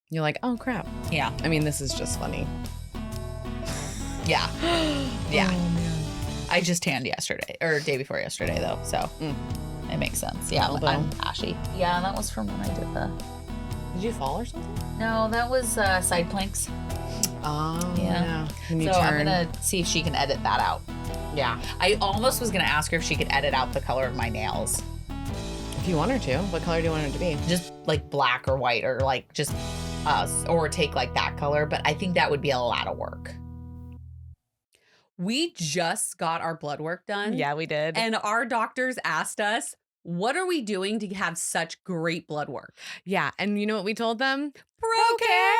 You're like, oh, crap. Yeah. I mean, this is just funny. Yeah. Yeah. Oh, man. I just tanned yesterday or day before yesterday though. So it makes sense. Yeah. I'm ashy. Yeah. That was from when I did the. Did you fall or something? No, that was side planks. Oh, yeah. So I'm going to see if she can edit that out. Yeah. I almost was going to ask her if she could edit out the color of my nails. If you want her to. What color do you want her to be? Just like black or white or like just or take like that color. But I think that would be a lot of work. We just got our blood work done. Yeah, we did. And our doctors asked us, what are we doing to have such great blood work? Yeah. And you know what we told them? ProCare!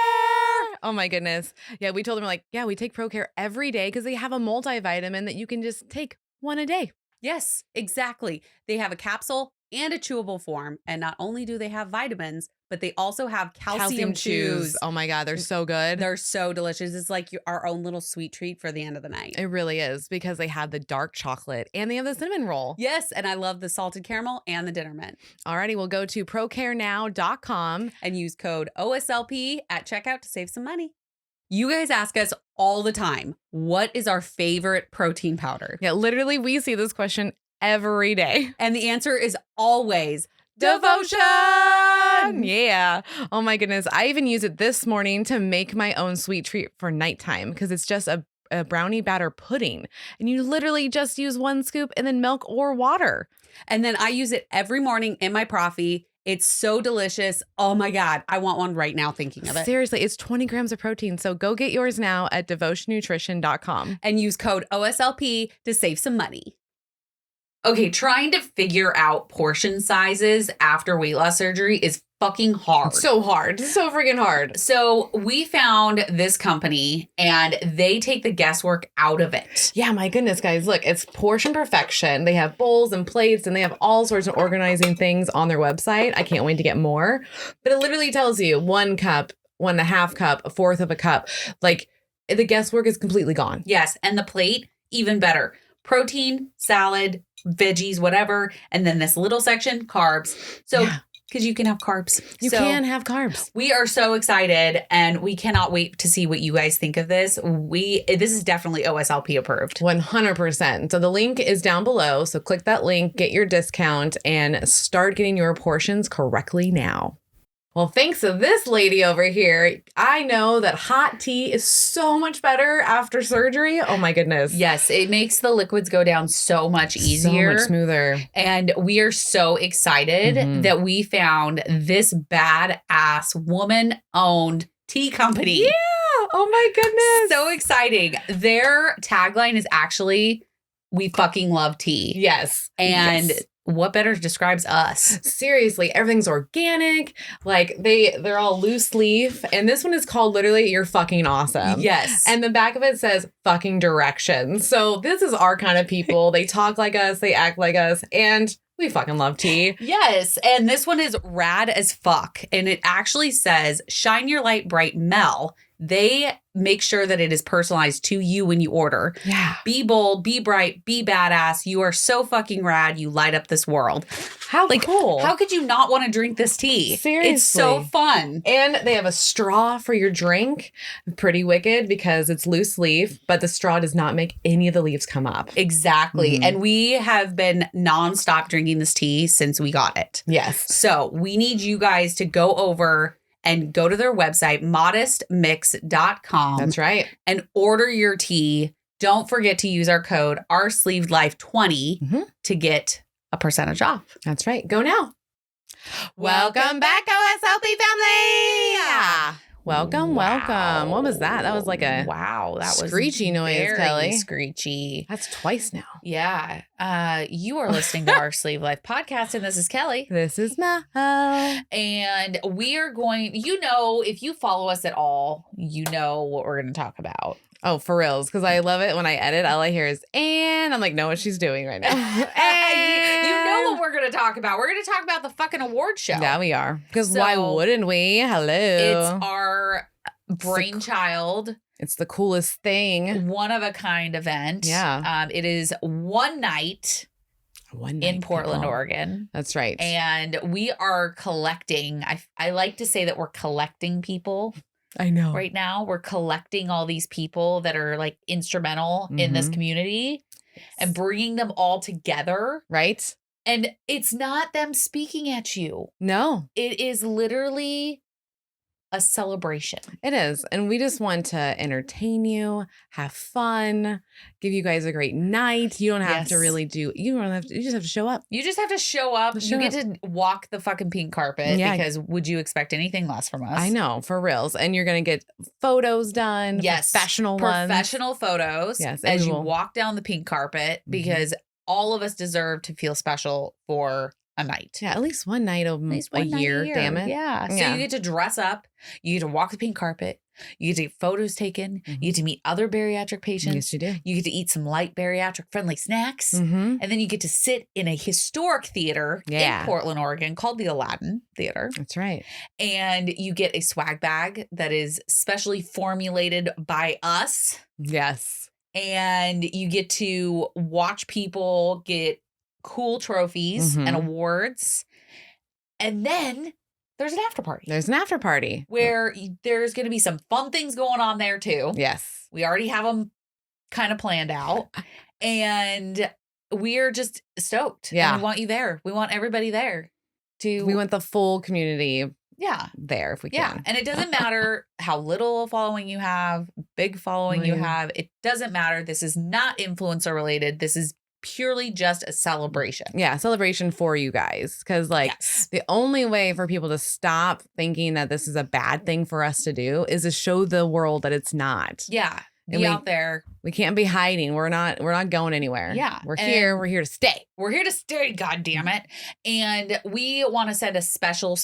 Oh my goodness. Yeah, we told them, like, yeah, we take ProCare every day because they have a multivitamin that you can just take one a day. Yes, exactly. They have a capsule and a chewable form. And not only do they have vitamins, but they also have calcium chews. Oh my God, they're so good. They're so delicious. It's like our own little sweet treat for the end of the night. It really is because they have the dark chocolate and they have the cinnamon roll. Yes, and I love the salted caramel and the dinner mint. Alrighty, we'll go to procarenow.com and use code OSLP at checkout to save some money. You guys ask us all the time, what is our favorite protein powder? Yeah, literally, we see this question every day. And the answer is always devotion. Yeah. Oh my goodness. I even use it this morning to make my own sweet treat for nighttime because it's just a brownie batter pudding. And you literally just use 1 scoop and then milk or water. And then I use it every morning in my Proffee. It's so delicious. Oh my God. I want one right now thinking of it. Seriously, it's 20 grams of protein. So go get yours now at devotionnutrition.com. And use code OSLP to save some money. Okay, trying to figure out portion sizes after weight loss surgery is fucking hard. So hard. So freaking hard. So we found this company and they take the guesswork out of it. Yeah, my goodness, guys. Look, it's portion perfection. They have bowls and plates and they have all sorts of organizing things on their website. I can't wait to get more. But it literally tells you 1 cup, 1.5 cup, 1/4 of a cup. Like the guesswork is completely gone. Yes. And the plate, even better. Protein, salad, veggies, whatever. And then this little section, carbs. So, because you can have carbs. You can have carbs. We are so excited and we cannot wait to see what you guys think of this. This is definitely OSLP approved. 100%. So the link is down below. So click that link, get your discount, and start getting your portions correctly now. Well, thanks to this lady over here, I know that hot tea is so much better after surgery. Oh my goodness. Yes, it makes the liquids go down so much easier. So much smoother. And we are so excited that we found this badass woman-owned tea company. Yeah. Oh my goodness. So exciting. Their tagline is actually, we fucking love tea. Yes. And what better describes us? Seriously, everything's organic. Like they're all loose leaf. And this one is called literally You're Fucking Awesome. Yes. And the back of it says fucking directions. So this is our kind of people. They talk like us. They act like us. And we fucking love tea. Yes. And this one is rad as fuck. And it actually says, shine your light bright, Mel. They make sure that it is personalized to you when you order. Yeah. Be bold, be bright, be badass. You are so fucking rad. You light up this world. How cool. How could you not want to drink this tea? Seriously. It's so fun. And they have a straw for your drink. Pretty wicked because it's loose leaf, but the straw does not make any of the leaves come up. Exactly. And we have been nonstop drinking this tea since we got it. Yes. So we need you guys to go over and go to their website, modestmix.com. That's right. And order your tea. Don't forget to use our code oursleevedlife20 to get a percentage off. That's right. Go now. Welcome back, OSLP family. Yeah. Welcome. What was that? That was like a that was screechy noise, very Kelly. Screechy. That's twice now. Yeah. You are listening to our Sleeve Life podcast, and this is Kelly. This is Mel. And we are going, if you follow us at all, you know what we're going to talk about. Oh, for reals. Because I love it when I edit. All I hear is, and I'm like, know what she's doing right now. You know what we're going to talk about. We're going to talk about the fucking award show. Yeah, we are. Because why wouldn't we? Hello. It's our brainchild. It's the coolest thing. One of a kind event. Yeah. It is one night One night, in Portland, people. Oregon. That's right. And we are collecting. I like to say that we're collecting people I know. right now. We're collecting all these people that are like instrumental in this community and bringing them all together. Right. And it's not them speaking at you. No, It is literally a celebration. it is. And we just want to entertain you, have fun, give you guys a great night. You don't have to really do, you just have to show up. You just have to show up. You get to walk the fucking pink carpet because would you expect anything less from us? I know, for reals. And you're going to get photos done. Yes. Professional ones. Professional photos Yes. as you walk down the pink carpet because all of us deserve to feel special for a night. Yeah, at least one night a year, damn it. Yeah. So you get to dress up. You get to walk the pink carpet. You get to get photos taken. You get to meet other bariatric patients. Yes, you do. You get to eat some light bariatric friendly snacks. Mm-hmm. And then you get to sit in a historic theater in Portland, Oregon called the Aladdin Theater. That's right. And you get a swag bag that is specially formulated by us. Yes. And you get to watch people get cool trophies and awards. And then there's an after party. There's an after party. Where there's going to be some fun things going on there too. Yes. We already have them kind of planned out. And we're just stoked. Yeah. And we want you there. We want everybody there. We want the full community there if we can. Yeah. And it doesn't matter how little following you have, big following you have. It doesn't matter. This is not influencer related. This is purely just a celebration. Yeah, celebration for you guys. Because the only way for people to stop thinking that this is a bad thing for us to do is to show the world that it's not. Yeah. Be out there. We can't be hiding. We're not going anywhere. Yeah. We're here. We're here to stay. We're here to stay, God damn it. And we want to send a special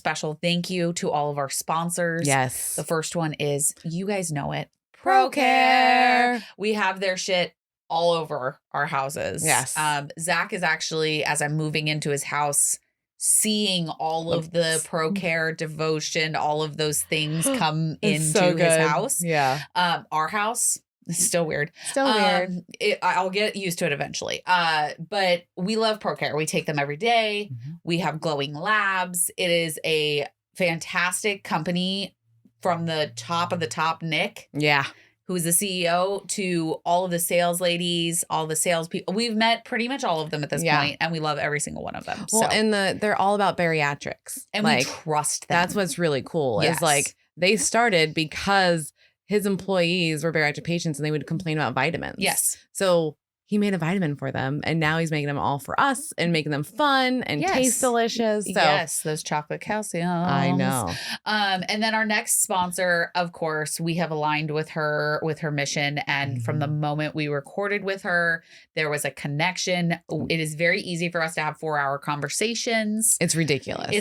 thank you to all of our sponsors. Yes. The first one is, you guys know it, ProCare. We have their shit all over our houses. Yes. Zach is actually, as I'm moving into his house, seeing all of the ProCare devotion, all of those things come into his house. Yeah. Our house. It's still weird. I'll get used to it eventually. But we love ProCare. We take them every day. We have glowing labs. It is a fantastic company from the top of the top, Nick. Yeah. Who's the CEO, to all of the sales ladies, all the salespeople. We've met pretty much all of them at this point, and we love every single one of them. Well, and they're all about bariatrics. And we trust them. That's what's really cool. Is they started because his employees were bariatric patients and they would complain about vitamins. Yes. So he made a vitamin for them, and now he's making them all for us and making them fun and taste delicious. So yes, those chocolate calciums. I know. And then our next sponsor, of course, we have aligned with her mission. And from the moment we recorded with her, there was a connection. It is very easy for us to have 4-hour conversations. It's ridiculous.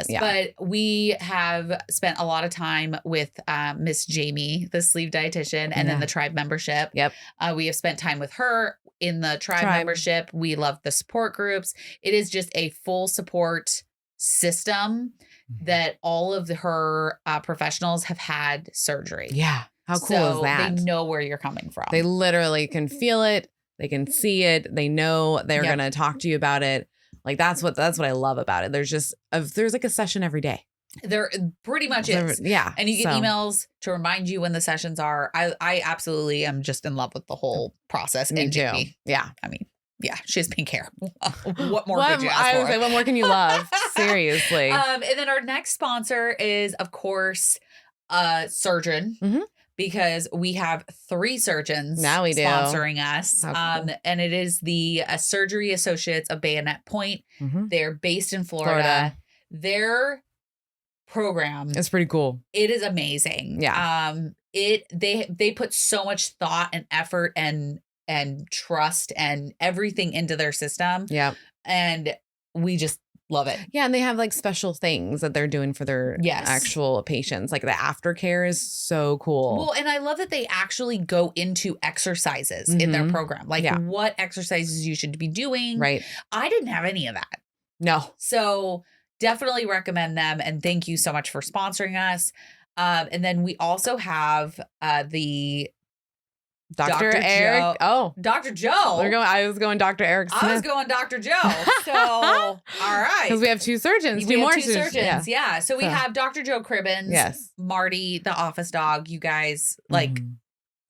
Yeah. But we have spent a lot of time with Miss Jamie, the sleeve dietitian, and then the tribe membership. Yep. We have spent time with her in the tribe membership. We love the support groups. It is just a full support system that all of her professionals have had surgery. Yeah. How cool is that? They know where you're coming from. They literally can feel it. They can see it. They know they're going to talk to you about it. Like that's what I love about it. There's like a session every day. There pretty much is. Yeah. And you get emails to remind you when the sessions are. I absolutely am just in love with the whole process. Me and too. Jamie. Yeah. I mean, yeah, she has pink hair. What more could you ask I for? was like, what more can you love? Seriously. And then our next sponsor is, of course, a surgeon. Because we have 3 surgeons now we do. Sponsoring us. Cool. And it is the Surgery Associates of Bayonet Point. They're based in Florida. Their program, it's pretty cool. It is amazing. Yeah. They put so much thought and effort and trust and everything into their system. Yeah. And we just love it. Yeah. And they have like special things that they're doing for their actual patients. Like the aftercare is so cool. Well, and I love that they actually go into exercises in their program. Like what exercises you should be doing. Right. I didn't have any of that. No. So definitely recommend them. And thank you so much for sponsoring us. And then we also have the Dr. Eric. Joe. Oh, Dr. Joe. I was going Dr. Eric Smith. I was going Dr. Joe. So, all right. Because we have two surgeons. We two have more two surgeons. Yeah. So we have Dr. Joe Cribbins. Yes. Marty, the office dog. You guys, like,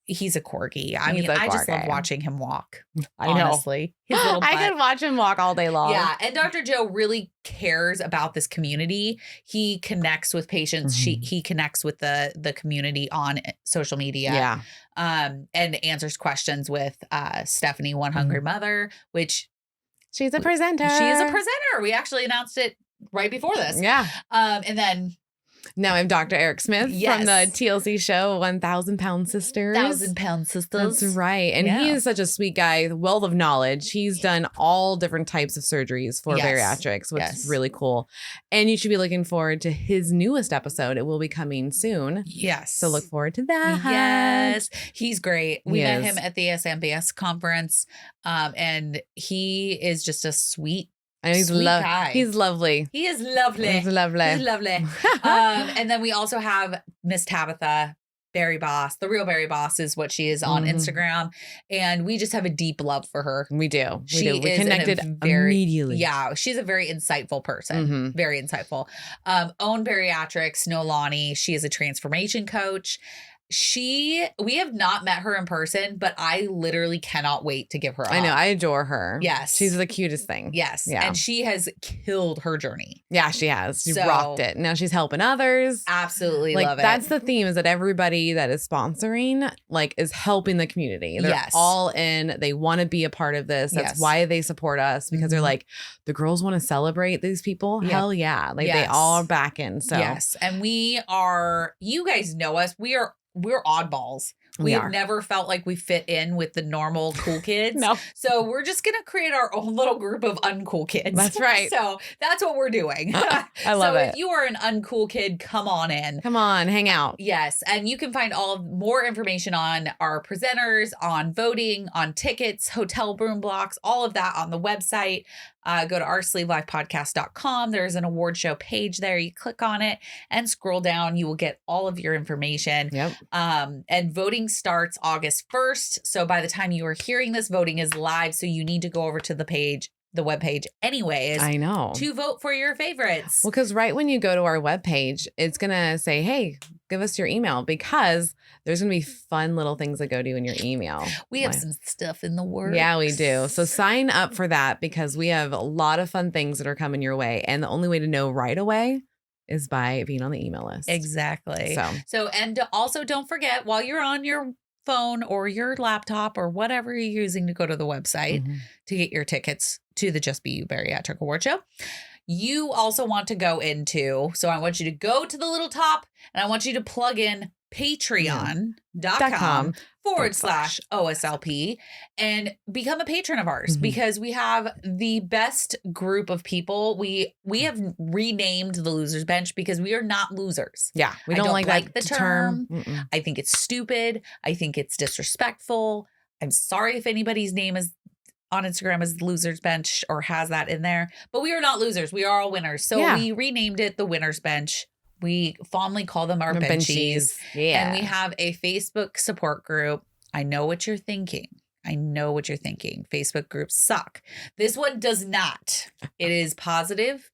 he's a corgi. I mean, I just love watching him walk. I know. Honestly. His little butt. I could watch him walk all day long. Yeah. And Dr. Joe really cares about this community. He connects with patients. He connects with the community on social media. Yeah. And answers questions with Stephanie, One Hungry Mother, which she's a presenter. She is a presenter. We actually announced it right before this. Yeah. And then now I have Dr. Eric Smith Yes. from the TLC show 1,000 Pound Sisters. 1,000 Pound Sisters. That's right. And he is such a sweet guy, wealth of knowledge. He's done all different types of surgeries for bariatrics, which is really cool. And you should be looking forward to his newest episode. It will be coming soon. Yes. So look forward to that. Yes. He's great. We met is. him at the SMBS conference. And he is just a sweet And he's Sweet guy. He's lovely. He is lovely. He's lovely. He's lovely. And then we also have Miss Tabitha, Berry Boss. The real Berry Boss is what she is on Instagram. And we just have a deep love for her. We do. She We is connected immediately. Yeah. She's a very insightful person. Very insightful. Own Bariatrics, Nolani. She is a transformation coach. We have not met her in person, but I literally cannot wait to give her a hug. I know. I adore her. Yes. She's the cutest thing. Yes. Yeah. And she has killed her journey. Yeah, she has. She So- rocked it. Now she's helping others. Absolutely Like love it. that's the theme, is that everybody that is sponsoring is helping the community. They're Yes. all in. They want to be a part of this. That's Yes. why they support us, because they're Mhm. like, the girls want to celebrate these people. Yep. Hell yeah. Like they Yes. all are backing. So Yes. And you guys know us. We're oddballs. We have are. never felt like we fit in with the normal cool kids. No. So we're just going to create our own little group of uncool kids. That's right. So that's what we're doing. I love so it. if you are an uncool kid, come on in. Come on, hang out. Yes. And you can find more information on our presenters, on voting, on tickets, hotel room blocks, all of that on the website. Go to oursleevelifepodcast.com. There's an award show page there. You click on it and scroll down. You will get all of your information. Yep. And voting starts August 1st. So by the time you are hearing this, voting is live. So you need to go over to the webpage anyways. I know. To vote for your favorites. Well, because right when you go to our webpage, it's going to say, hey, give us your email, because there's going to be fun little things that go to in your email. We have some stuff in the works. Yeah, we do. So sign up for that, because we have a lot of fun things that are coming your way. And the only way to know right away is by being on the email list. Exactly. So and also don't forget, while you're on your phone or your laptop or whatever you're using to go to the website to get your tickets to the Just Be You Bariatric Award Show, you also want to go into, so I want you to go to the little top and I want you to plug in patreon.com/OSLP and become a patron of ours, because we have the best group of people. We have renamed the Losers Bench because we are not losers. yeah, we I don't don't like like that the term. I think it's stupid. I think it's disrespectful. I'm sorry if anybody's name is on Instagram as Losers Bench or has that in there, but we are not losers. We are all winners. So we renamed it the Winners Bench. We fondly call them our Benchies. Yeah. And we have a Facebook support group. I know what you're thinking. Facebook groups suck. This one does not. It is positive.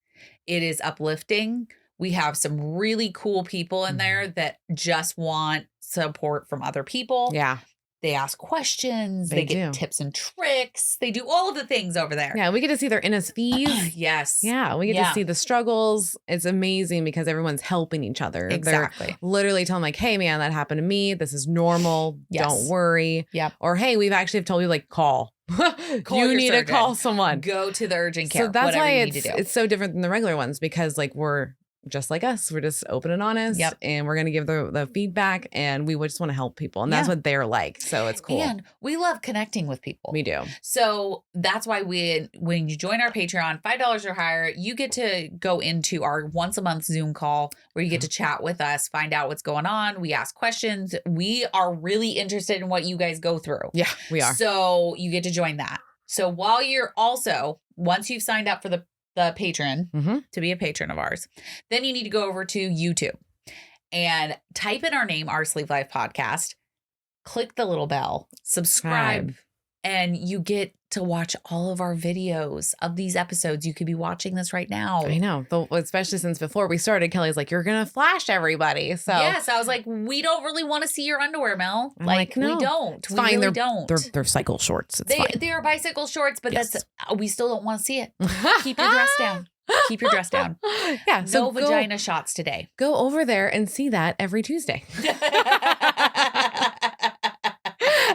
It is uplifting. We have some really cool people in there that just want support from other people. Yeah. They ask questions. They get tips and tricks. They do all of the things over there. Yeah, we get to see their NSVs. Yes. Yeah, we get to see the struggles. It's amazing because everyone's helping each other. Exactly. They're literally telling like, hey, man, that happened to me. This is normal. Yes. Don't worry. Yep. Or, hey, we've actually told you, like, call. You need to call someone. Go to the urgent care. So that's whatever why you need to do. it's so different than the regular ones, because like we're just like us. We're just open and honest. Yep. And we're going to give the feedback, and we just want to help people. And that's what they're like. So it's cool. And we love connecting with people. We do. So that's why when you join our Patreon, $5 or higher, you get to go into our once a month Zoom call where you get to chat with us, find out what's going on. We ask questions. We are really interested in what you guys go through. Yeah, we are. So you get to join that. So while you're also, once you've signed up for the patron to be a patron of ours, then you need to go over to YouTube and type in our name, Our Sleeve Life Podcast. click the little bell, subscribe, and you get to watch all of our videos of these episodes. You could be watching this right now. I know. Especially since before we started, Kelly's like, you're going to flash everybody. So yes, I was like, we don't really want to see your underwear, Mel. I'm like, no, we don't. It's we fine. really don't. They're cycle shorts. It's fine. They are bicycle shorts, but Yes. that's we still don't want to see it. Keep your dress down. Keep your dress down. Yeah. No So vagina shots today. Go over there and see that every Tuesday.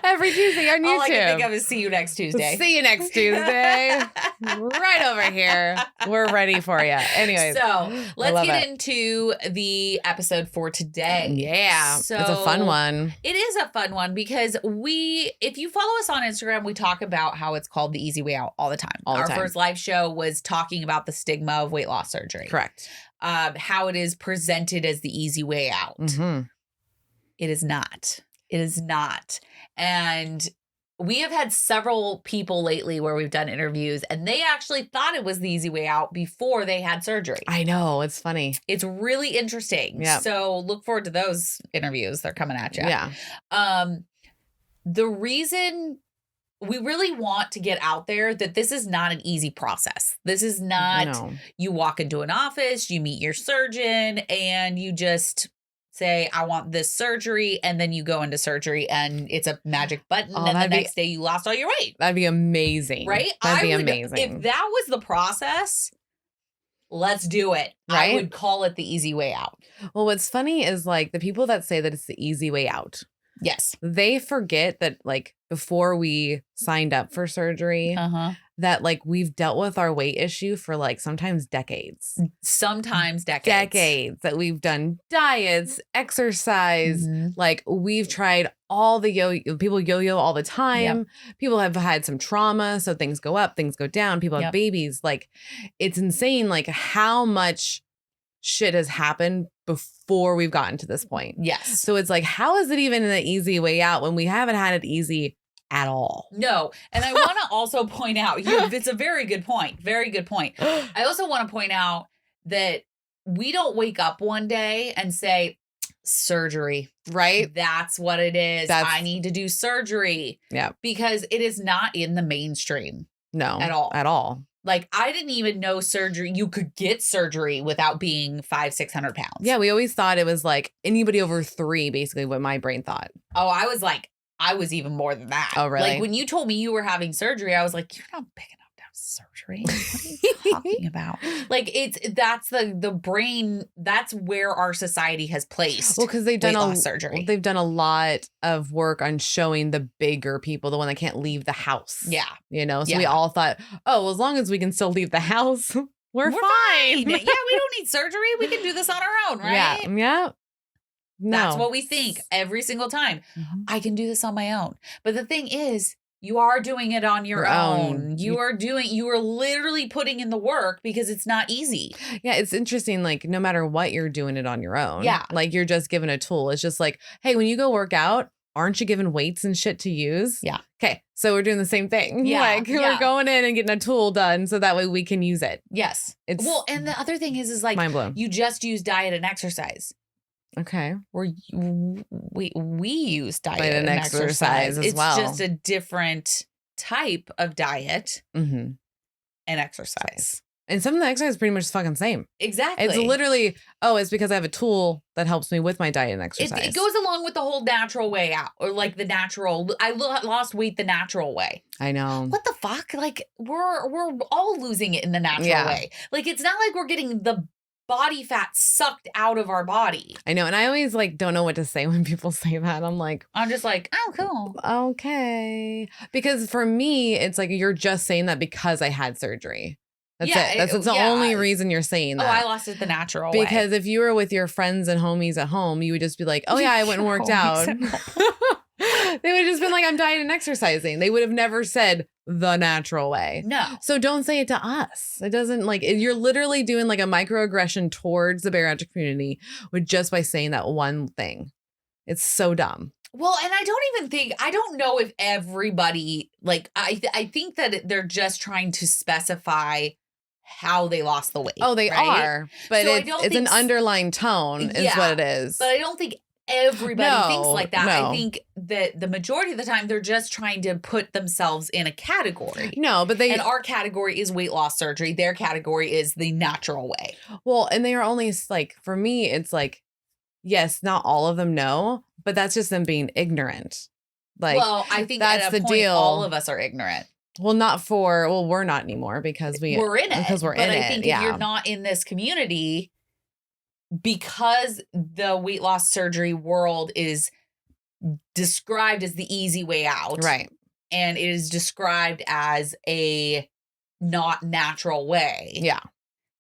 Every Tuesday on YouTube. All I can think of is see you next Tuesday. See you next Tuesday. Right over here. We're ready for you. Anyways. So let's get into the episode for today. Yeah. So it's a fun one. It is a fun one because if you follow us on Instagram, we talk about how it's called the easy way out all the time. Our first live show was talking about the stigma of weight loss surgery. Correct. How it is presented as the easy way out. Mm-hmm. It is not. It is not. And we have had several people lately where we've done interviews and they actually thought it was the easy way out before they had surgery. I know. It's funny. It's really interesting. Yeah. So look forward to those interviews. They're coming at you. Yeah. The reason we really want to get out there that this is not an easy process. This is not you walk into an office, you meet your surgeon and you just say, I want this surgery. And then you go into surgery and it's a magic button. And the next day you lost all your weight. That'd be amazing. Right? That'd be amazing. If that was the process, let's do it. Right? I would call it the easy way out. Well, what's funny is like the people that say that it's the easy way out. Yes. They forget that like before we signed up for surgery, that like we've dealt with our weight issue for like sometimes decades. Sometimes decades. Decades that we've done diets, exercise, like we've tried all the people yo-yo all the time. Yep. People have had some trauma. So things go up, things go down. People have babies. Like it's insane like how much shit has happened before we've gotten to this point. Yes. So it's like, how is it even an easy way out when we haven't had it easy at all? No. And I want to also point out, it's a very good point. Very good point. I also want to point out that we don't wake up one day and say, surgery, right? That's what it is. I need to do surgery. Yeah. Because it is not in the mainstream. No. At all. At all. Like, I didn't even know surgery. You could get surgery without being 500-600 pounds. Yeah, we always thought it was like anybody over 3, basically what my brain thought. Oh, I was even more than that. Oh, really? Like when you told me you were having surgery, I was like, you're not big enough to have surgery. What are you talking about? Like that's the brain. That's where our society has placed. Well, because they've done surgery. They've done a lot of work on showing the bigger people, the one that can't leave the house. Yeah. You know, so we all thought, oh, well, as long as we can still leave the house, we're fine. Yeah, we don't need surgery. We can do this on our own, right? Yeah. No. That's what we think every single time. I can do this on my own. But the thing is, you are doing it on your own. You are literally putting in the work because it's not easy. Yeah, it's interesting. Like, no matter what, you're doing it on your own. Yeah. Like, you're just given a tool. It's just like, hey, when you go work out, aren't you given weights and shit to use? Yeah. Okay. So we're doing the same thing. Yeah. Like, we're going in and getting a tool done so that way we can use it. Yes. And the other thing is like, mind blown. You just use diet and exercise. Okay. We use diet and exercise as well. It's just a different type of diet and exercise. And some of the exercise is pretty much the fucking same. Exactly. It's literally, it's because I have a tool that helps me with my diet and exercise. It goes along with the whole natural way out, or like the natural. I lost weight the natural way. I know. What the fuck? Like we're all losing it in the natural way. Like it's not like we're getting the body fat sucked out of our body. I know. And I always like don't know what to say when people say that. I'm just like, oh, cool. Okay. Because for me, it's like you're just saying that because I had surgery. That's it. That's the only reason you're saying that. Oh, I lost it the natural way. Because if you were with your friends and homies at home, you would just be like, oh yeah, I went and worked out. They would have just been like, I'm dieting and exercising. They would have never said the natural way. No. So don't say it to us. It doesn't you're literally doing like a microaggression towards the bariatric community with just by saying that one thing. It's so dumb. Well, and I don't know if everybody, like, I think that they're just trying to specify how they lost the weight. Oh, they are. But so it's an underlying tone is what it is. But I don't think everybody thinks like that. No. I think that the majority of the time they're just trying to put themselves in a category. No, but and our category is weight loss surgery. Their category is the natural way. Well, and they are only like, for me, it's like, yes, not all of them know, but that's just them being ignorant. Like, well, I think that's at a the point, deal. all of us are ignorant. Well, we're not anymore because we're in it. Because we're in it. But I think if you're not in this community, because the weight loss surgery world is described as the easy way out. Right. And it is described as a not natural way. Yeah.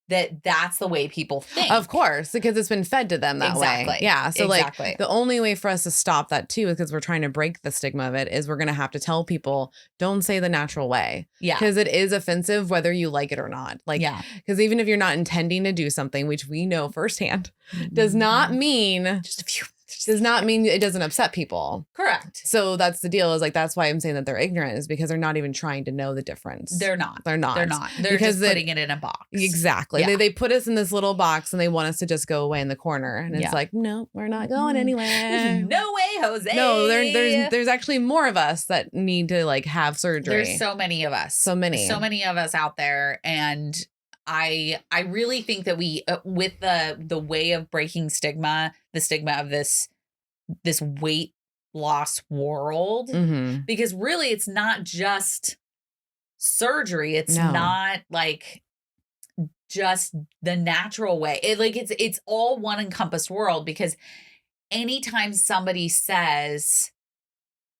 That's the way people think. Of course, because it's been fed to them that way. Yeah. So like the only way for us to stop that too, because we're trying to break the stigma of it, is we're going to have to tell people, don't say the natural way. Yeah. Because it is offensive whether you like it or not. Like, because even if you're not intending to do something, which we know firsthand, does not mean does not mean it doesn't upset people. Correct. So that's the deal, is like, that's why I'm saying that they're ignorant, is because they're not even trying to know the difference. They're not. They're They're because just putting it in a box. Exactly. Yeah. They put us in this little box and they want us to just go away in the corner. And it's like, no, we're not going anywhere. No way, Jose. No, there's actually more of us that need to like have surgery. There's so many of us. So many of us out there. And I really think that we, with the way of breaking stigma, the stigma of this weight loss world, because really it's not just surgery. It's not like just the natural way. It's all one encompassed world, because anytime somebody says,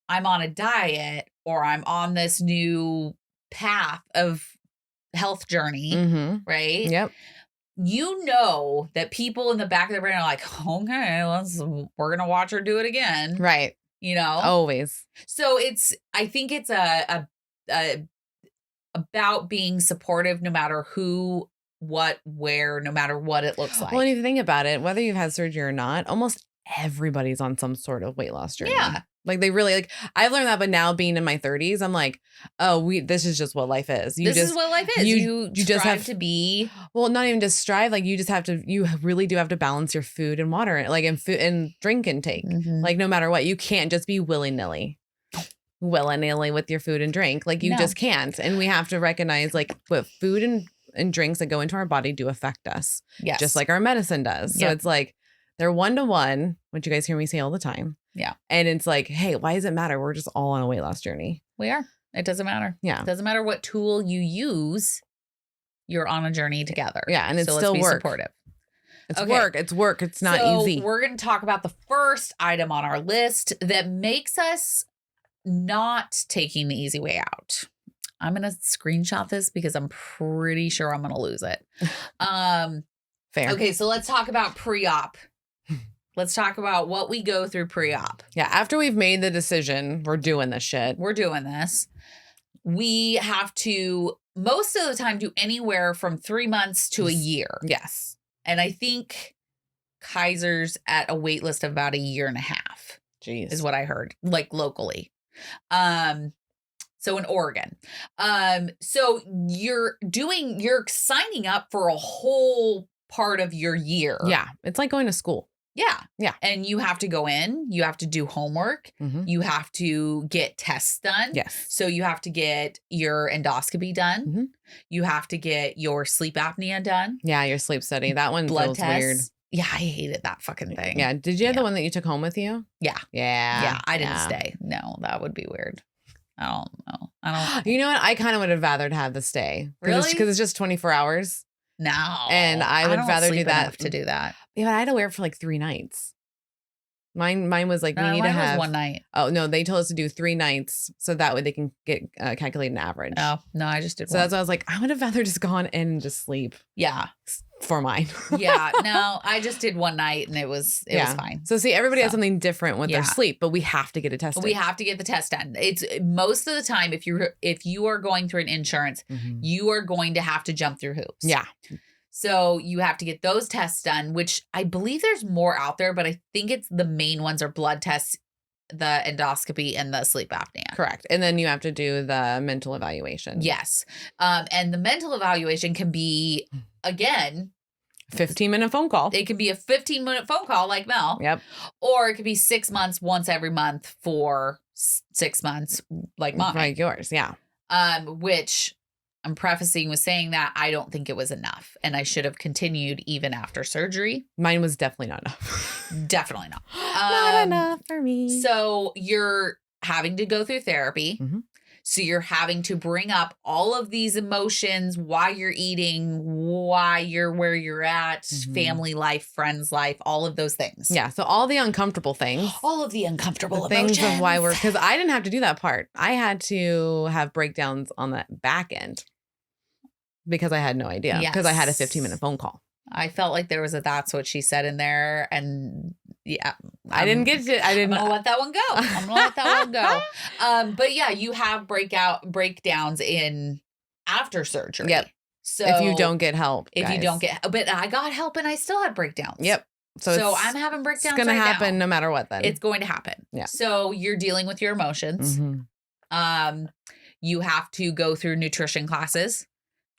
I'm on a diet or I'm on this new path of health journey, right? Yep. You know that people in the back of their brain are like, okay, we're going to watch her do it again. Right. You know? Always. So I think it's about being supportive, no matter who, what, where, no matter what it looks like. Well, and if you think about it, whether you've had surgery or not, almost everybody's on some sort of weight loss journey. Yeah. Like they really, like, I've learned that, but now being in my 30s, I'm like, oh, this is just what life is. This is what life is. You just have to be. Well, not even just strive. Like you really do have to balance your food and water, like and food and drink intake. Like no matter what, you can't just be willy-nilly with your food and drink. Like you just can't. And we have to recognize like what food and drinks that go into our body do affect us. Yes. Just like our medicine does. So it's like they're 1-to-1, which you guys hear me say all the time. Yeah. And it's like, hey, why does it matter? We're just all on a weight loss journey. We are. It doesn't matter. Yeah. It doesn't matter what tool you use. You're on a journey together. Yeah. And it's still let's be work. Supportive. It's work. It's work. It's not easy. We're going to talk about the first item on our list that makes us not taking the easy way out. I'm going to screenshot this because I'm pretty sure I'm going to lose it. Fair. Okay. So let's talk about pre-op. Let's talk about what we go through pre-op. Yeah. After we've made the decision, we're doing this shit. We're doing this. We have to, most of the time, do anywhere from 3 months to a year. Yes. And I think Kaiser's at a wait list of about 1.5 years. Jeez. Is what I heard, like locally. So in Oregon. So you're signing up for a whole part of your year. Yeah. It's like going to school. Yeah. Yeah. And you have to go in, you have to do homework, you have to get tests done. Yes. So you have to get your endoscopy done. You have to get your sleep apnea done. Yeah, your sleep study. That one blood feels tests. weird. Yeah, I hated that fucking thing. Yeah. Did you have the one that you took home with you? Yeah. Yeah. Yeah. I didn't stay. No, that would be weird. I don't know. You know what? I kind of would have rather have the stay. Really? Because it's just 24 hours. No. And I would rather do that. To do that. Yeah, but I had to wear it for like 3 nights. Mine was like, we need to have 1 night. Oh, no, they told us to do 3 nights. So that way they can get calculate an average. Oh, no, I just did so one. that's why I was like, I would have rather just gone in and just sleep. Yeah. For mine. Yeah. No, I just did 1 night and it was fine. So see, everybody has something different with their sleep, but we have to get it tested. We have to get the test done. It's most of the time, if you are going through an insurance, you are going to have to jump through hoops. Yeah. So you have to get those tests done, which I believe there's more out there, but I think it's the main ones are blood tests, the endoscopy, and the sleep apnea. Correct. And then you have to do the mental evaluation. Yes. And the mental evaluation can be, again, 15-minute phone call. It could be a 15-minute phone call like Mel. Yep. Or it could be 6 months, once every month for 6 months like mine. Like yours. Yeah. Which I'm prefacing with saying that I don't think it was enough. And I should have continued even after surgery. Mine was definitely not enough. Definitely not. Not enough for me. So you're having to go through therapy. Mhm. So you're having to bring up all of these emotions, why you're eating, why you're where you're at, family life, friends life, all of those things. Yeah. So all the uncomfortable things. All of the uncomfortable Things emotions. of why because I didn't have to do that part. I had to have breakdowns on that back end because I had no idea because I had a 15-minute phone call. I felt like there was a that's what she said in there. And yeah. I didn't get to, I didn't. I'm going to let that one go. I'm going to let that one go. But yeah, you have breakdowns in after surgery. Yep. So if you don't get help. If guys. you don't get, but I got help and I still had breakdowns. Yep. So I'm having breakdowns. It's going to happen no matter what then. It's going to happen. Yeah. So you're dealing with your emotions. You have to go through nutrition classes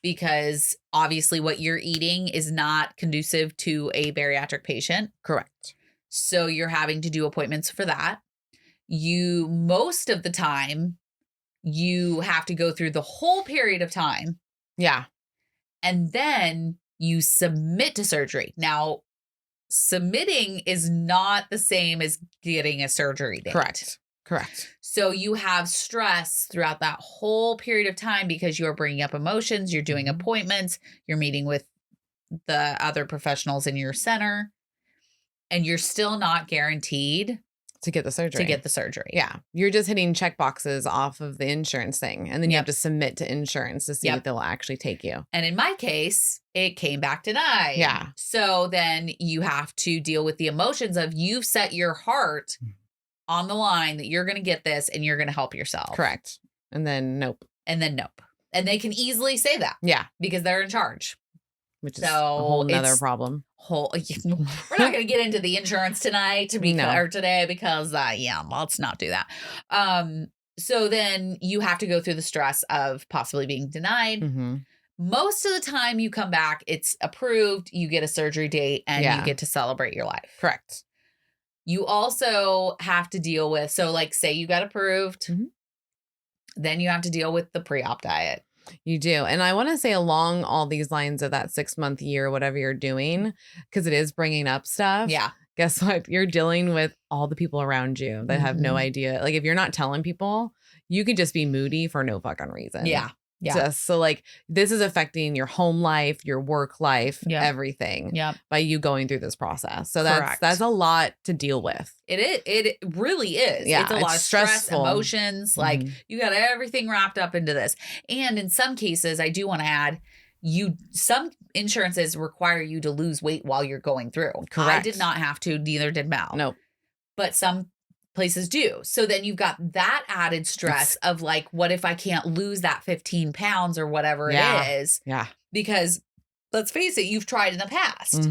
because obviously what you're eating is not conducive to a bariatric patient. Correct. So you're having to do appointments for that. Most of the time, you have to go through the whole period of time. Yeah. And then you submit to surgery. Now, submitting is not the same as getting a surgery date. Correct. So you have stress throughout that whole period of time because you're bringing up emotions, you're doing appointments, you're meeting with the other professionals in your center, and you're still not guaranteed to get the surgery. Yeah. You're just hitting check boxes off of the insurance thing. And then you have to submit to insurance to see if they'll actually take you. And in my case, it came back denied. Yeah. So then you have to deal with the emotions of you've set your heart on the line that you're going to get this and you're going to help yourself. Correct. And then nope. And they can easily say that. Yeah. Because they're in charge. Which is a whole nother problem. We're not going to get into the insurance tonight or today because let's not do that. So then you have to go through the stress of possibly being denied. Most of the time you come back, it's approved, you get a surgery date and you get to celebrate your life. Correct. You also have to deal with, so like say you got approved, then you have to deal with the pre-op diet. You do. And I want to say along all these lines of that 6-month year, whatever you're doing, because it is bringing up stuff. Yeah. Guess what? You're dealing with all the people around you that have no idea. Like if you're not telling people, you could just be moody for no fucking reason. Yeah. Yeah. So like this is affecting your home life, your work life, everything. Yeah. By you going through this process. So that's a lot to deal with. It really is. Yeah, it's a lot of stress, stressful. emotions. Like you got everything wrapped up into this. And in some cases, I do want to add, some insurances require you to lose weight while you're going through. Correct. I did not have to, neither did Mel. No. But some places do. So then you've got that added stress of like, what if I can't lose that 15 pounds or whatever it is? Yeah. Because let's face it, you've tried in the past.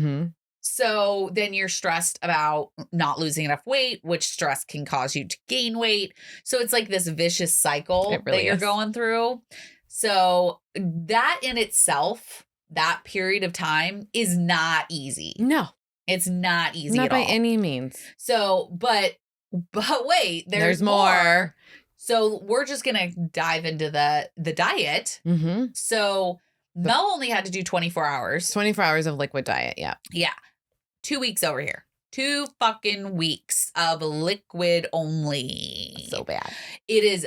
So then you're stressed about not losing enough weight, which stress can cause you to gain weight. So it's like this vicious cycle that you're going through. So that in itself, that period of time is not easy. No. It's not easy not at by all. any means. So, but wait, there's more. So we're just going to dive into the diet. So Mel only had to do 24 hours. 24 hours of liquid diet. Yeah. Yeah. 2 weeks over here. 2 fucking weeks of liquid only. So bad. It is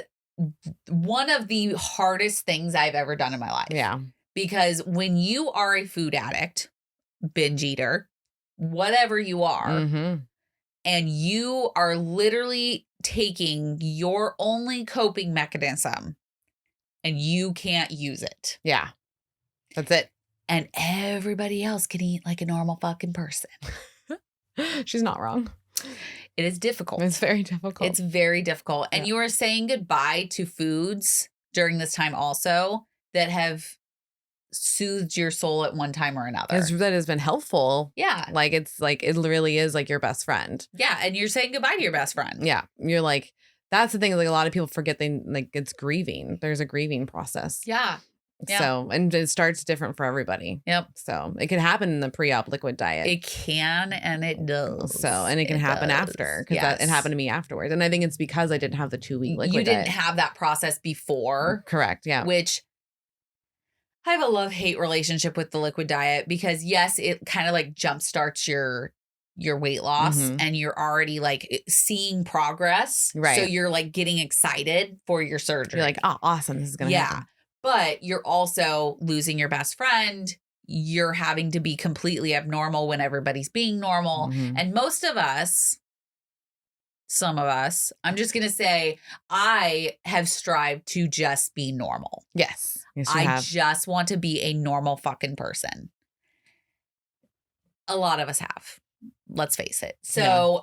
one of the hardest things I've ever done in my life. Yeah. Because when you are a food addict, binge eater, whatever you are, and you are literally taking your only coping mechanism and you can't use it. Yeah. That's it. And everybody else can eat like a normal fucking person. She's not wrong. It is difficult. It's very difficult. It's very difficult. And you are saying goodbye to foods during this time also that have soothed your soul at one time or another. That has been helpful. Yeah. Like it's like, it really is like your best friend. Yeah. And you're saying goodbye to your best friend. Yeah. You're like, that's the thing. Like a lot of people forget it's grieving. There's a grieving process. Yeah. Yeah. So, and it starts different for everybody. Yep. So it can happen in the pre-op liquid diet. It can, and it does. So, and it can happen after, because it happened to me afterwards. And I think it's because I didn't have the 2-week liquid You didn't diet. have that process before. Correct. Yeah. Which I have a love-hate relationship with the liquid diet, because yes, it kind of like jumpstarts your weight loss, and you're already like seeing progress. Right. So you're like getting excited for your surgery. You're like, oh, awesome. This is going to happen. But you're also losing your best friend. You're having to be completely abnormal when everybody's being normal. And most of us, some of us, I'm just going to say, I have strived to just be normal. Yes. I just want to be a normal fucking person. A lot of us have. Let's face it. So,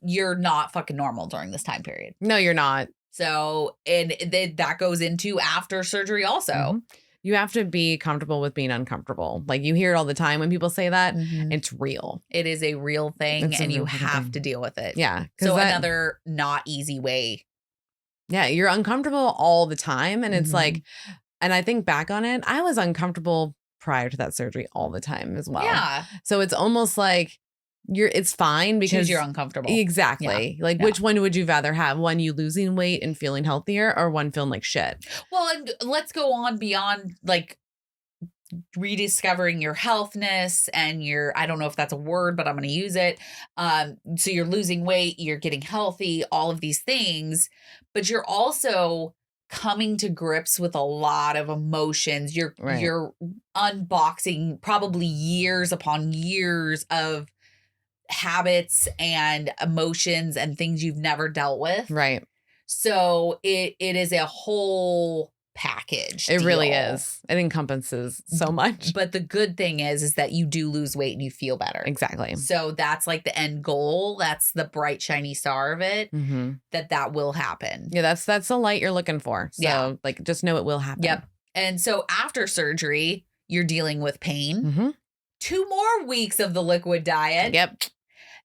you're not fucking normal during this time period. No, you're not. So, and that goes into after surgery also. You have to be comfortable with being uncomfortable. Like, you hear it all the time when people say that. It's real. It is a real thing, and you have to deal with it. Yeah. So another not easy way. Yeah. You're uncomfortable all the time. And it's like, and I think back on it, I was uncomfortable prior to that surgery all the time as well. Yeah. So it's almost like it's fine because you're uncomfortable. Exactly. Yeah. Like, which one would you rather have? One, you losing weight and feeling healthier, or one feeling like shit? Well, and let's go on beyond like rediscovering your healthness and I don't know if that's a word, but I'm going to use it. So you're losing weight, you're getting healthy, all of these things, but you're also coming to grips with a lot of emotions. You're unboxing probably years upon years of habits and emotions and things you've never dealt with. Right. So it is a whole package. It really is. It encompasses so much. But the good thing is that you do lose weight and you feel better. Exactly. So that's like the end goal. That's the bright, shiny star of it, that will happen. Yeah, that's the light you're looking for. So like, just know it will happen. Yep. And so after surgery, you're dealing with pain. 2 more weeks of the liquid diet. Yep.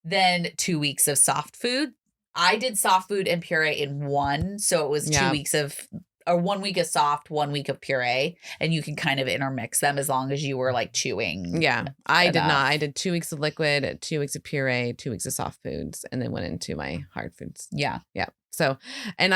Then 2 weeks of soft food. I did soft food and puree in one. So it was 2 weeks of, or 1 week of soft, 1 week of puree. And you can kind of intermix them as long as you were like chewing. Yeah. I did not. I did 2 weeks of liquid, 2 weeks of puree, 2 weeks of soft foods, and then went into my hard foods. Yeah. Yeah. So, and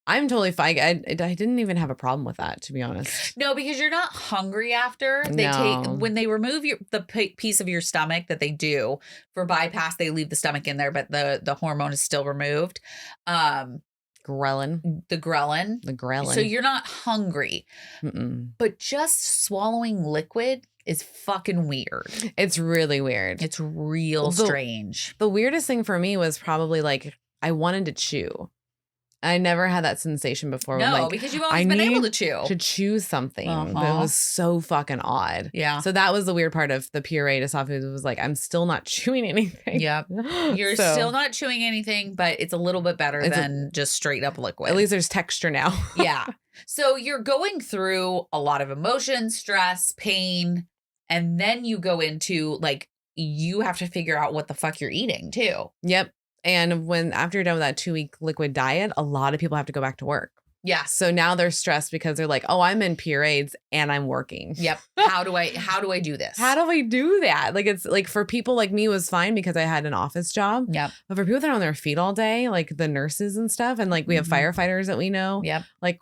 I'm totally fine. I didn't even have a problem with that, to be honest. No, because you're not hungry after. When they remove the piece of your stomach that they do for bypass, they leave the stomach in there, but the hormone is still removed. Ghrelin. The ghrelin. So you're not hungry. But just swallowing liquid is fucking weird. It's really weird. It's real strange. The weirdest thing for me was probably like, I wanted to chew. I never had that sensation before. No, like, because you've always been able to chew. To chew something. But it was so fucking odd. Yeah. So that was the weird part of the puree to soft foods. It was like, I'm still not chewing anything. Yep. You're still not chewing anything, but it's a little bit better than just straight up liquid. At least there's texture now. Yeah. So you're going through a lot of emotion, stress, pain, and then you go into like, you have to figure out what the fuck you're eating too. Yep. And after you're done with that 2-week liquid diet, a lot of people have to go back to work. Yeah. So now they're stressed because they're like, oh, I'm in purees and I'm working. Yep. How do I do this? How do I do that? Like, it's like for people like me, it was fine because I had an office job. Yep. But for people that are on their feet all day, like the nurses and stuff, and like we have firefighters that we know. Yep. Like,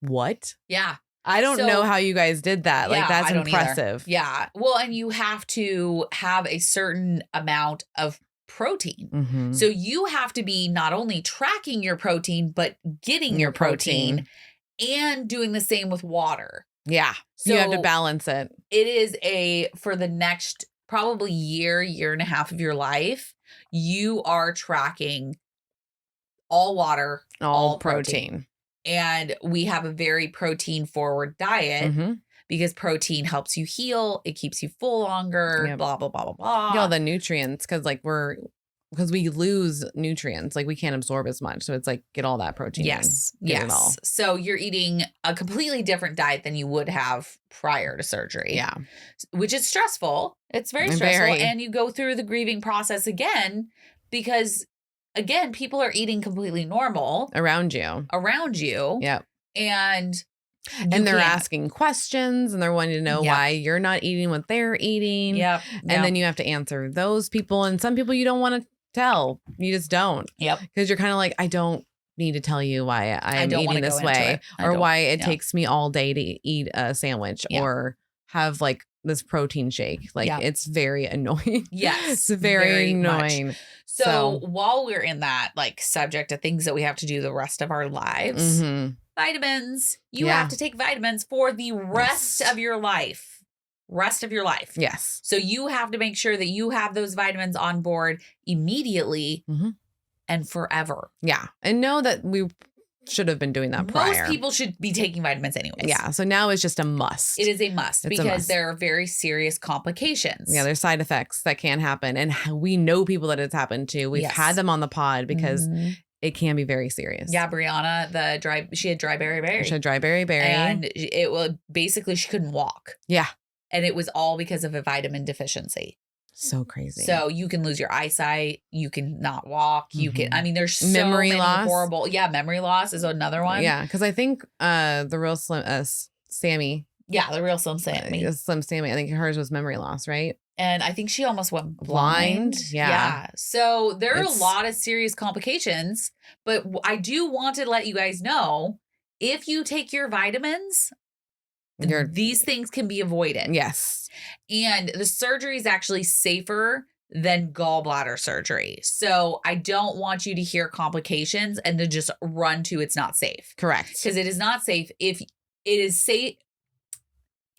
what? Yeah. I don't know how you guys did that. Like, that's impressive. Either. Yeah. Well, and you have to have a certain amount of protein. So you have to be not only tracking your protein, but getting your protein and doing the same with water. Yeah. So you have to balance it. It is for the next probably year and a half of your life, you are tracking all water, all protein. And we have a very protein forward diet. Because protein helps you heal, it keeps you full longer, blah, blah, blah, blah, blah. Yeah, all the nutrients, because we lose nutrients, like we can't absorb as much. So it's like, get all that protein. Yes. So you're eating a completely different diet than you would have prior to surgery. Yeah. Which is stressful. It's very stressful. And you go through the grieving process again, because again, people are eating completely normal. Around you. Yep. And And they're asking questions and they're wanting to know why you're not eating what they're eating. Yep. And then you have to answer those people. And some people you don't want to tell. You just don't. Yep. Because you're kind of like, I don't need to tell you why I'm eating this way or why it takes me all day to eat a sandwich or have like this protein shake. Like it's very annoying. Yes. It's very annoying. Much. So while we're in that like subject of things that we have to do the rest of our lives, vitamins, you have to take vitamins for the rest of your life. Rest of your life. Yes. So you have to make sure that you have those vitamins on board immediately and forever. Yeah. And know that we should have been doing that prior. Most people should be taking vitamins anyways. Yeah. So now it's just a must. It is a must because there are very serious complications. Yeah. There's side effects that can happen. And we know people that it's happened to. We've had them on the pod because it can be very serious. Yeah. Brianna, she had dry berry. She had dry berry. And it was basically she couldn't walk. Yeah. And it was all because of a vitamin deficiency. So crazy. So you can lose your eyesight. You can not walk. You can, I mean, there's so memory many loss. Horrible. Yeah. Memory loss is another one. Yeah. Because I think the real Slim Sammy. Yeah. The real Slim Sammy. Slim Sammy. I think hers was memory loss, right? And I think she almost went blind. Yeah. So there are a lot of serious complications, but I do want to let you guys know if you take your vitamins, these things can be avoided. Yes. And the surgery is actually safer than gallbladder surgery. So I don't want you to hear complications and to just run to it's not safe. Correct. Because it is not safe. If it is safe,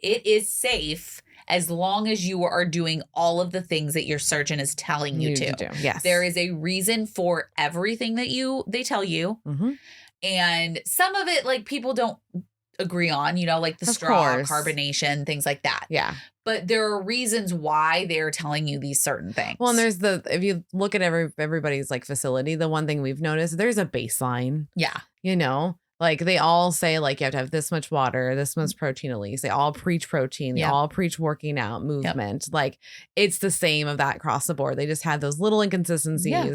it is safe as long as you are doing all of the things that your surgeon is telling you to do. Yes. There is a reason for everything that they tell you. And some of it, like, people don't agree on, like the straw, carbonation, things like that. Yeah. But there are reasons why they're telling you these certain things. Well, and there's if you look at everybody's like facility, the one thing we've noticed, there's a baseline. Yeah. Like they all say like you have to have this much water, this much protein at least. They all preach protein. They all preach working out, movement. Yep. Like it's the same of that across the board. They just had those little inconsistencies. Yeah.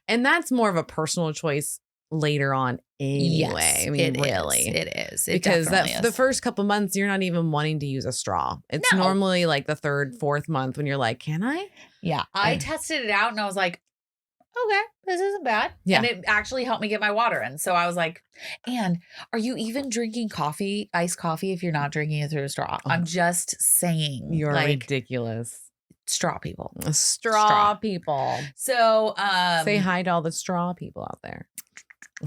And that's more of a personal choice later on anyway. Yes, I mean, really. It is. Because the first couple months, you're not even wanting to use a straw. It's normally like the third, fourth month when you're like, can I? Yeah. I tested it out and I was like, okay, this isn't bad. Yeah. And it actually helped me get my water in. So I was like, and are you even drinking iced coffee, if you're not drinking it through a straw? I'm just saying. You're ridiculous. Straw people. Straw people. So say hi to all the straw people out there.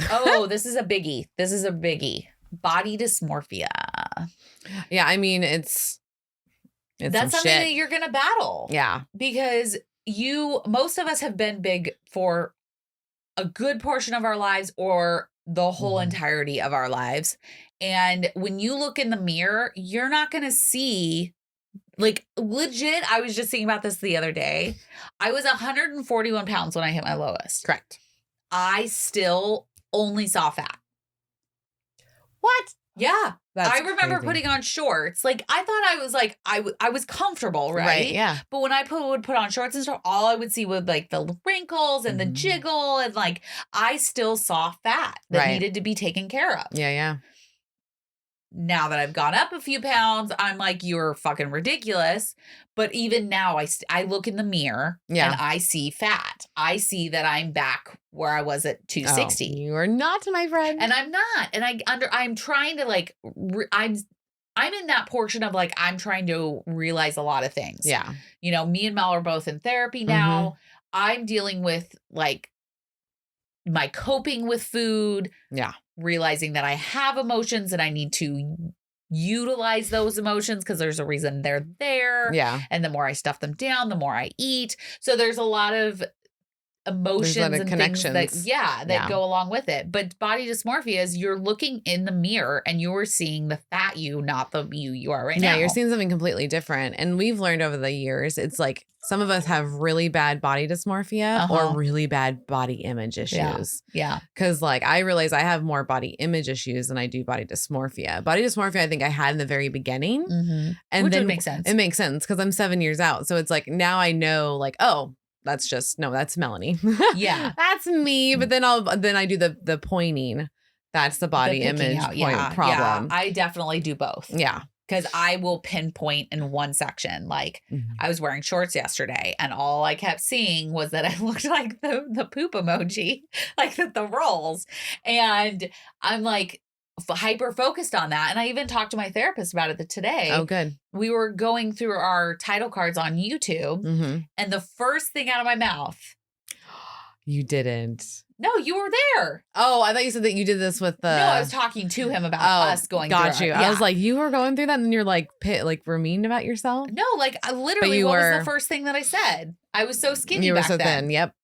Oh, this is a biggie. Body dysmorphia. Yeah, I mean, it's that's something that you're going to battle. Yeah. Because most of us have been big for a good portion of our lives or the whole entirety of our lives. And when you look in the mirror, you're not going to see, like, legit. I was just thinking about this the other day. I was 141 pounds when I hit my lowest. Correct. I still only saw fat. What? Yeah. That's I remember crazy. putting on shorts. Like, I thought I was like, I was comfortable, right? Yeah. But when I would put on shorts and stuff, all I would see was like the wrinkles and the jiggle. And like, I still saw fat that needed to be taken care of. Yeah. Yeah. Now that I've gone up a few pounds, I'm like, you're fucking ridiculous. But even now, I look in the mirror and I see fat. I see that I'm back where I was at 260. You are not, my friend. And I'm not. And I'm trying to like, I'm in that portion of like, I'm trying to realize a lot of things. Yeah. Me and Mel are both in therapy now. I'm dealing with like my coping with food. Yeah. Realizing that I have emotions and I need to utilize those emotions because there's a reason they're there. Yeah. And the more I stuff them down, the more I eat. So there's a lot of emotions and connections that go along with it. But body dysmorphia is you're looking in the mirror and you're seeing the fat you, not the you are right now. Yeah, you're seeing something completely different. And we've learned over the years, it's like some of us have really bad body dysmorphia or really bad body image issues. Yeah. Because like I realize I have more body image issues than I do body dysmorphia. Body dysmorphia, I think I had in the very beginning. And which then would make sense. It makes sense because I'm 7 years out. So it's like now I know like, oh, that's Melanie. Yeah. That's me. But then I do the pointing That's the body image problem. Yeah, I definitely do both. Yeah. Because I will pinpoint in one section. Like I was wearing shorts yesterday and all I kept seeing was that I looked like the poop emoji, like the rolls. And I'm like hyper focused on that. And I even talked to my therapist about it today. Oh, good. We were going through our title cards on YouTube and the first thing out of my mouth. You didn't. No, you were there. Oh, I thought you said that you did this with the. No, I was talking to him about us going got through you. I was like, you were going through that and then you're like, were mean about yourself? No, like I literally, what was the first thing that I said? I was so skinny you were back so then. thin. Yep.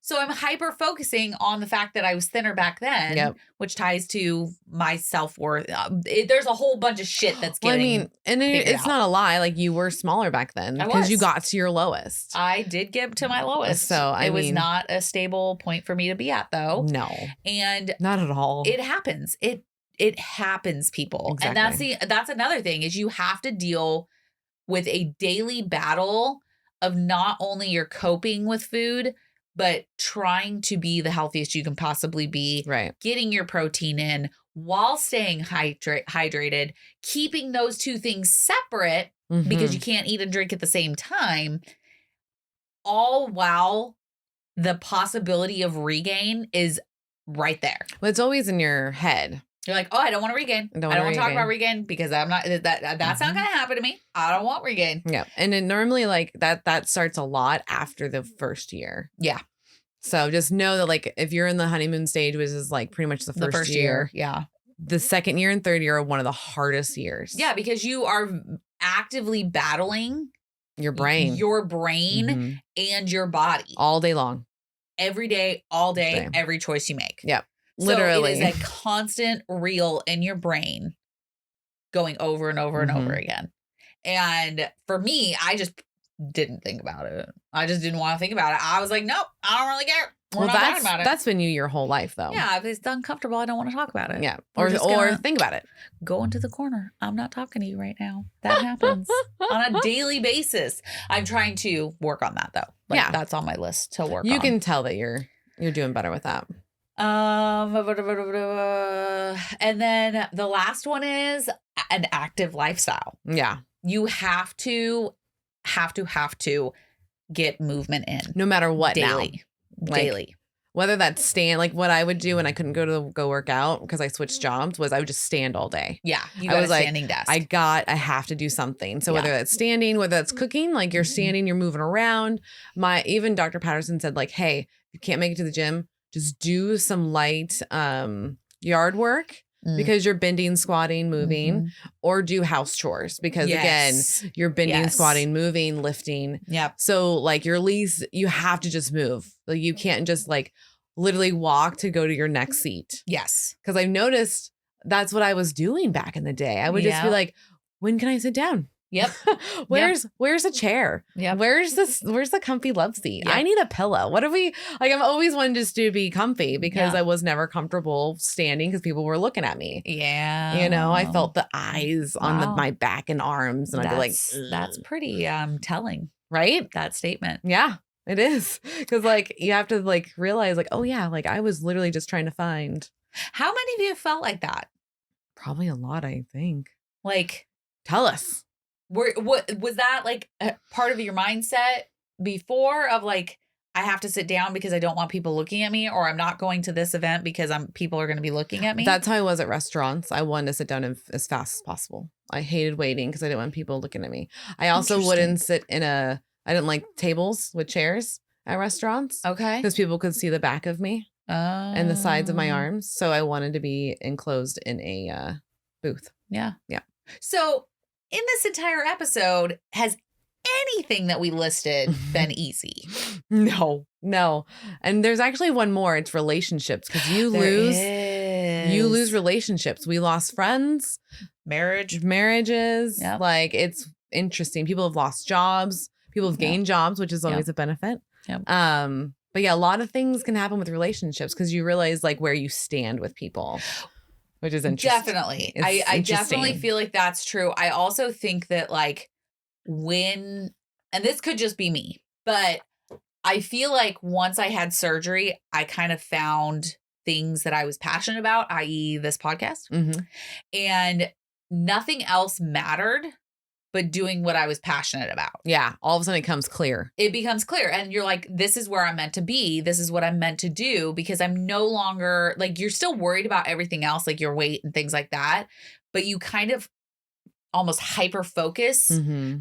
So I'm hyper focusing on the fact that I was thinner back then, which ties to my self-worth. There's a whole bunch of shit that's getting and it's not a lie. Like you were smaller back then because you got to your lowest. I did get to my lowest. So it was not a stable point for me to be at though. No. And not at all. It happens. It happens, people. Exactly. And that's another thing is you have to deal with a daily battle of not only your coping with food, but trying to be the healthiest you can possibly be, right? Getting your protein in while staying hydrated, keeping those two things separate because you can't eat and drink at the same time, all while the possibility of regain is right there. Well, it's always in your head. You're like, oh, I don't want to regain. I don't want to talk about regain because I'm not, that's not going to happen to me. I don't want regain. Yeah. And it normally like that starts a lot after the first year. Yeah. So just know that like if you're in the honeymoon stage, which is like pretty much the first year. Yeah. The second year and third year are one of the hardest years. Yeah. Because you are actively battling your brain, and your body all day long. Every day, all day, every choice you make. Yep. Literally. So it is a constant reel in your brain going over and over and over again. And for me, I just didn't think about it. I just didn't want to think about it. I was like, nope, I don't really care. We're not talking about it. That's been you your whole life, though. Yeah, if it's uncomfortable, I don't want to talk about it. Yeah. Or think about it. Go into the corner. I'm not talking to you right now. That happens on a daily basis. I'm trying to work on that, though. Like, that's on my list to work on. You can tell that you're doing better with that. And then the last one is an active lifestyle. Yeah. You have to get movement in. No matter what daily. Now. Daily. Whether that's stand, like what I would do when I couldn't go work out because I switched jobs was I would just stand all day. Yeah. You got a standing desk. I have to do something. So whether that's standing, whether that's cooking, like you're standing, you're moving around. Even Dr. Patterson said like, hey, if you can't make it to the gym, just do some light yard work because you're bending, squatting, moving, or do house chores because again, you're bending, squatting, moving, lifting. Yep. So like you have to just move. Like you can't just like literally walk to go to your next seat. Yes. Because I've noticed that's what I was doing back in the day. I would just be like, when can I sit down? Yep. Where's a chair? Yep. Where's the comfy love seat? Yep. I need a pillow. What have we like? I've always wanted just to be comfy because I was never comfortable standing because people were looking at me. Yeah. You know, I felt the eyes on my back and arms and I'd be like, that's pretty telling. Right? That statement. Yeah, it is. Because like you have to like realize like, oh yeah, like I was literally just trying to find. How many of you felt like that? Probably a lot, I think. Like, tell us. What was that like a part of your mindset before of like, I have to sit down because I don't want people looking at me, or I'm not going to this event because people are going to be looking at me? That's how I was at restaurants. I wanted to sit down as fast as possible. I hated waiting because I didn't want people looking at me. I also wouldn't sit I didn't like tables with chairs at restaurants. Okay. Because people could see the back of me and the sides of my arms. So I wanted to be enclosed in a booth. Yeah. Yeah. So in this entire episode, has anything that we listed been easy? No. And there's actually one more. It's relationships because you lose relationships. We lost friends, marriages. Yep. Like it's interesting. People have lost jobs. People have gained jobs, which is always a benefit. Yep. But yeah, a lot of things can happen with relationships because you realize like where you stand with people. Which is interesting. Definitely. I definitely feel like that's true. I also think that like and this could just be me, but I feel like once I had surgery, I kind of found things that I was passionate about, i.e. this podcast. Mm-hmm. And nothing else mattered but doing what I was passionate about. Yeah. All of a sudden it becomes clear. It becomes clear. And you're like, this is where I'm meant to be. This is what I'm meant to do, because I'm no longer like, you're still worried about everything else, like your weight and things like that. But you kind of almost hyper focus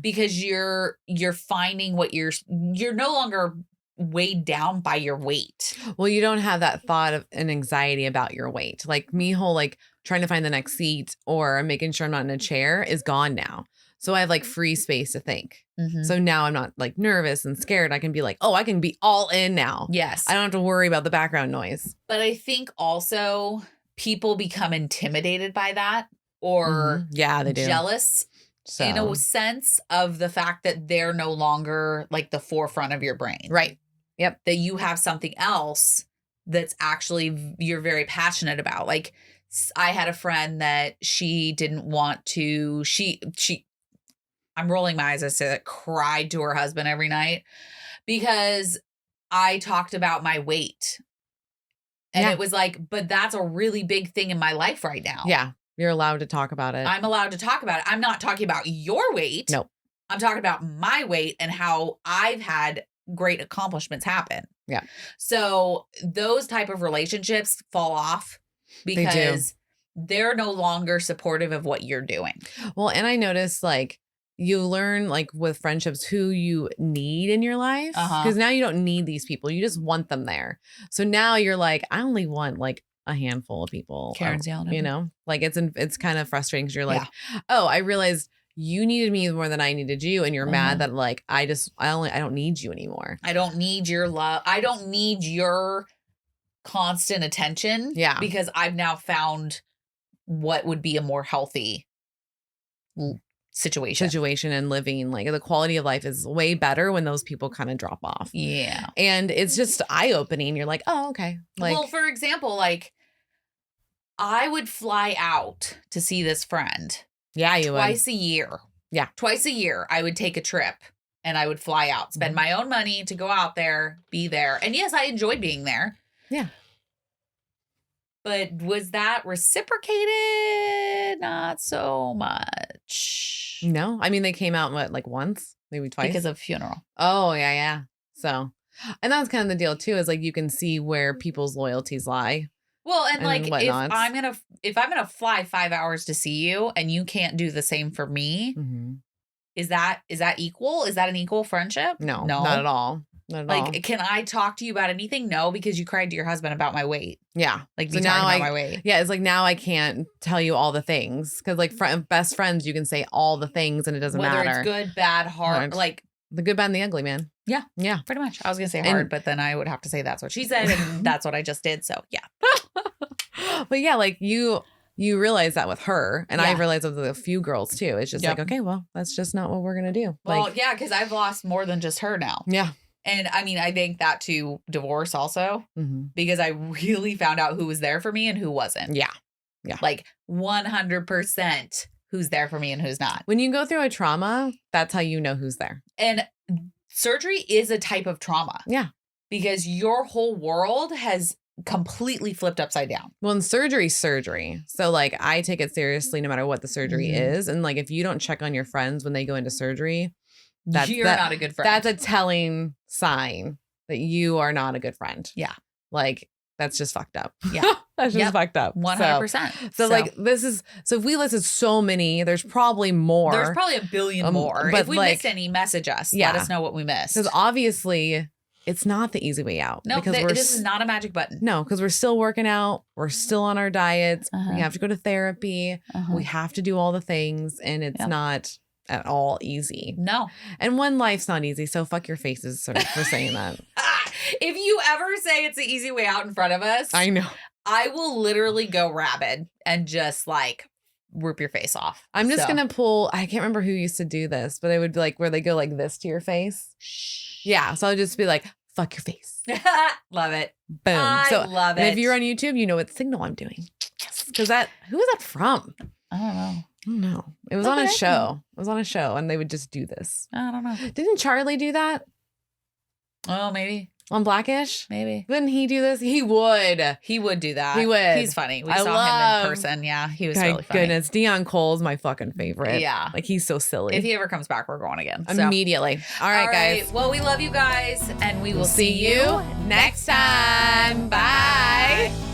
because you're finding what you're no longer weighed down by your weight. Well, you don't have that thought of an anxiety about your weight. Like me whole, like trying to find the next seat or making sure I'm not in a chair is gone now. So I have like free space to think. So now I'm not like nervous and scared. I can be like, oh, I can be all in now. Yes. I don't have to worry about the background noise. But I think also people become intimidated by that or yeah, they do. jealous in a sense of the fact that they're no longer like the forefront of your brain. Right. Yep. That you have something else that's actually you're very passionate about. Like I had a friend that she didn't want to, I'm rolling my eyes as I said, cried to her husband every night because I talked about my weight. And it was like, but that's a really big thing in my life right now. Yeah. You're allowed to talk about it. I'm allowed to talk about it. I'm not talking about your weight. No. I'm talking about my weight and how I've had great accomplishments happen. Yeah. So those type of relationships fall off because they're no longer supportive of what you're doing. Well, and I noticed like you learn like with friendships who you need in your life because now you don't need these people. You just want them there. So now you're like, I only want like a handful of people. Karen's yelling at me. You know, like it's kind of frustrating because you're like, oh, I realized you needed me more than I needed you. And you're mad that like, I don't need you anymore. I don't need your love. I don't need your constant attention. Yeah. Because I've now found what would be a more healthy situation and living. Like the quality of life is way better when those people kind of drop off. Yeah. And it's just eye-opening. You're like, oh, okay. Like, well, for example, like I would fly out to see this friend. Yeah, you twice a year. Yeah. Twice a year, I would take a trip and I would fly out, spend my own money to go out there, be there. And yes, I enjoyed being there. Yeah. But was that reciprocated? Not so much. No. I mean, they came out, what, like once? Maybe twice? Because of funeral. Oh, yeah, yeah. So, and that's kind of the deal too, is like you can see where people's loyalties lie. Well, and like whatnots. if I'm gonna fly 5 hours to see you and you can't do the same for me, is that equal? Is that an equal friendship? No, not at all. Not at all. Like, can I talk to you about anything? No, because you cried to your husband about my weight. Yeah. Like, so now about my weight. Yeah, it's like now I can't tell you all the things because like best friends, you can say all the things and it doesn't matter. Whether it's good, bad, hard, like the good, bad, and the ugly, man. Yeah. Yeah. Pretty much. I was gonna say hard, but then I would have to say that's what she said, and that's what I just did. So yeah. But yeah, like you realize that with her, and I realized with a few girls too. It's just like, okay, well, that's just not what we're gonna do. Well, like, yeah, because I've lost more than just her now. Yeah. And I mean, I think that to divorce also, because I really found out who was there for me and who wasn't. Yeah. Yeah. Like 100% who's there for me and who's not. When you go through a trauma, that's how you know who's there. And surgery is a type of trauma. Yeah. Because your whole world has completely flipped upside down. Well, and surgery's surgery. So like I take it seriously no matter what the surgery is. And like if you don't check on your friends when they go into surgery, you're not a good friend. That's a telling sign that you are not a good friend. Yeah. Like that's just fucked up. Yeah. That's just fucked up. 100%. So like so if we listed so many, there's probably more. There's probably a billion more. But if we missed any, message us. Let us know what we missed. Because obviously it's not the easy way out. No, because this is not a magic button. No, because we're still working out. We're still on our diets. We have to go to therapy. We have to do all the things. And it's not at all easy. No. And one life's not easy. So fuck your faces for saying that. If you ever say it's the easy way out in front of us, I know. I will literally go rabid and just like rip your face off. I'm just going to pull, I can't remember who used to do this, but it would be like where they go like this to your face. Shh. Yeah. So I'll just be like, fuck your face. Love it. Boom. I love it. And if you're on YouTube, you know what signal I'm doing. Yes. Because who was that from? I don't know. I don't know. It was on a show. It was on a show and they would just do this. I don't know. Didn't Charlie do that? Oh, maybe. On Blackish? Maybe. Wouldn't he do this? He would. He would do that. He would. He's funny. We saw him in person. Yeah, he was really funny. Goodness, Dion Cole's my fucking favorite. Yeah. Like, he's so silly. If he ever comes back, we're going again. So. Immediately. All right, guys. Well, we love you guys, and we will see you next time. Bye.